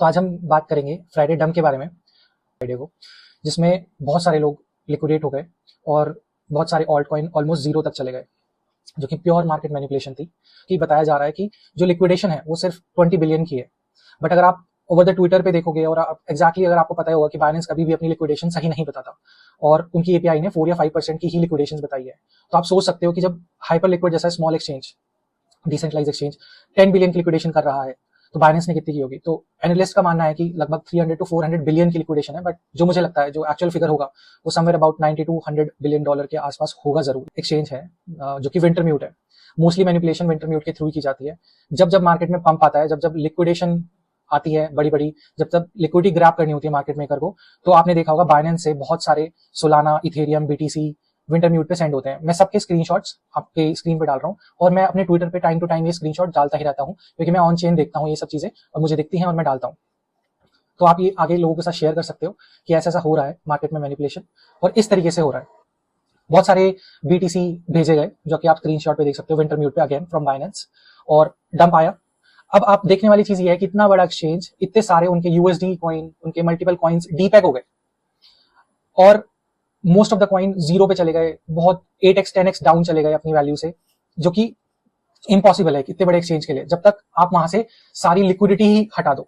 तो आज हम बात करेंगे फ्राइडे डंप के बारे में, फ्राइडे को, जिसमें बहुत सारे लोग लिक्विडेट हो गए और बहुत सारे ऑल्ट कॉइन ऑलमोस्ट जीरो तक चले गए, जो कि प्योर मार्केट मैनिपुलेशन थी। कि बताया जा रहा है कि जो लिक्विडेशन है वो सिर्फ 20 बिलियन की है, बट अगर आप ओवर द ट्विटर पे देखोगे और एग्जैक्टली अगर आपको पता होगा कि बाइनेंस कभी भी अपनी लिक्विडेशन सही नहीं बताता और उनकी एपीआई ने 4 या 5% की ही लिक्विडेशन बताई है, तो आप सोच सकते हो कि जब हाइपर लिक्विड जैसा small exchange, decentralise exchange 10 billion की लिक्विडेशन कर रहा है, तो बाइनेंस ने कितनी की होगी। तो एनालिस्ट का मानना है कि लगभग 300 टू 400 बिलियन की लिक्विडेशन है, बट जो मुझे लगता है जो एक्चुअल फिगर होगा वो somewhere about 90 to 100 billion dollar के आसपास होगा जरूर। एक्सचेंज है जो कि विंटरम्यूट है, मोस्टली मैनिपुलेशन विंटरम्यूट के थ्रू की जाती है। जब जब मार्केट में पंप आता है, जब जब लिक्विडेशन आती है बड़ी बड़ी, जब जब लिक्विडिटी ग्रैब करनी होती है मार्केट मेकर को, तो आपने देखा होगा बाइनेंस से बहुत सारे सोलाना, इथेरियम, बीटीसी विंटरम्यूट पे सेंड होते हैं। मैं सबके स्क्रीनशॉट्स आपके स्क्रीन पे डाल रहा हूँ और मैं अपने ट्विटर पे टाइम टू टाइम ये स्क्रीनशॉट डालता ही रहता हूँ, क्योंकि मैं ऑन चेन देखता हूँ ये सब चीजें और मुझे दिखती हैं और मैं डालता हूँ। तो आप ये आगे लोगों के साथ शेयर कर सकते हो कि ऐसा ऐसा हो रहा है मार्केट में मैनिपुलेशन, और इस तरीके से हो रहा है। बहुत सारे बीटीसी भेजे गए जो कि आप स्क्रीनशॉट पे देख सकते हो, विंटरम्यूट पे अगेन फ्रॉम बाइनेंस, और डंप आया। अब आप देखने वाली चीज ये है कि इतना बड़ा एक्सचेंज, इतने सारे उनके यूएसडी कॉइन, उनके मल्टीपल कॉइन्स डीपैक हो गए और most of the coin zero पे चले गए, बहुत 8x 10x डाउन चले गए अपनी वैल्यू से, जो कि इम्पॉसिबल है इतने बड़े एक्सचेंज के लिए, जब तक आप वहां से सारी लिक्विडिटी ही हटा दो।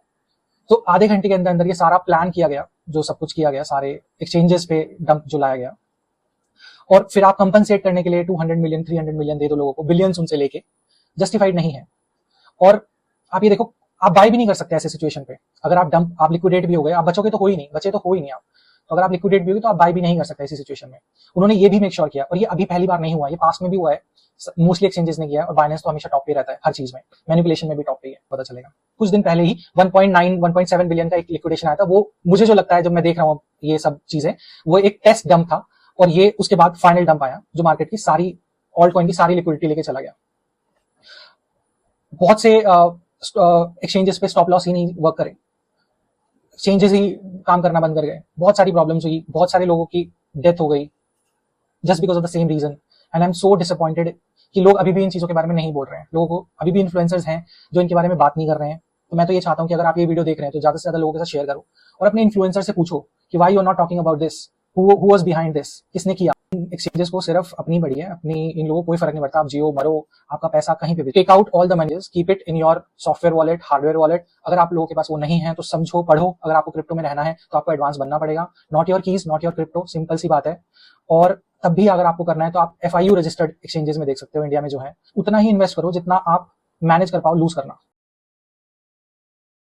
तो आधे घंटे के अंदर अंदर ये सारा प्लान किया गया, जो सब कुछ किया गया, सारे एक्सचेंजेस पे डंप जो लाया गया, और फिर आप कंपनसेट करने के लिए 200 मिलियन 300 मिलियन दे दो लोगों को, बिलियंस उनसे लेके, जस्टिफाइड नहीं है। और आप ये देखो, आप बाय भी नहीं कर सकते ऐसे सिचुएशन पे। अगर आप डंप, आप लिक्विडेट भी हो गए, आप बचोगे तो हो ही नहीं, बचे तो हो ही नहीं आप। तो अगर आप लिक्विडेट भी हो तो आप बाय भी नहीं कर सकते ऐसी सिचुएशन में। उन्होंने ये भी मेक श्योर किया, और ये अभी पहली बार नहीं हुआ, ये पास्ट में भी हुआ है, मोस्टली एक्सचेंजेस ने किया है, और बाइनेंस तो हमेशा टॉप पे रहता है हर चीज में, मैनिपुलेशन में भी टॉप पे है, पता चलेगा। कुछ दिन पहले ही 1.9 1.7 बिलियन का एक लिक्विडेशन आया था। वो मुझे जो लगता है, जब मैं देख रहा हूँ ये सब चीजें, वो एक टेस्ट डंप था, और ये उसके बाद फाइनल डंप आया जो मार्केट की सारी ऑल्ट कॉइन की सारी लिक्विडिटी लेके चला गया। बहुत से एक्सचेंजेस पे स्टॉप लॉस ही नहीं वर्क करे, एक्सचेंजेस ही काम करना बंद कर गए, बहुत सारी प्रॉब्लम्स हुई, बहुत सारे लोगों की डेथ हो गई just because of the same reason. And I am so disappointed कि लोग अभी भी इन चीजों के बारे में नहीं बोल रहे हैं। लोगों को अभी भी इन्फ्लुएंसर्स हैं जो इनके बारे में बात नहीं कर रहे हैं। तो मैं तो ये चाहता हूँ कि अगर आप ये वीडियो देख रहे हैं तो ज्यादा से ज्यादा लोगों के साथ शेयर करो, और अपने इन्फ्लुएंसर से पूछो कि why you are not talking about this, who was behind this, किसने किया। एक्सचेंजेस को सिर्फ अपनी बड़ी है, अपनी, इन लोगों को कोई फर्क नहीं पड़ता, आप जियो मरो, आपका पैसा कहीं पे भी। Take out all the moneys, keep it in your software wallet, hardware wallet. अगर आप लोगों के पास वो नहीं है तो समझो, पढ़ो। अगर आपको क्रिप्टो में रहना है तो आपको एडवांस बनना पड़ेगा। Not your keys, not your crypto, simple सी बात है। और तब भी अगर आपको करना है तो आप FIU रजिस्टर्ड एक्सचेंजेस में देख सकते हो इंडिया में जो है, उतना ही इन्वेस्ट करो जितना आप मैनेज कर पाओ लूज करना।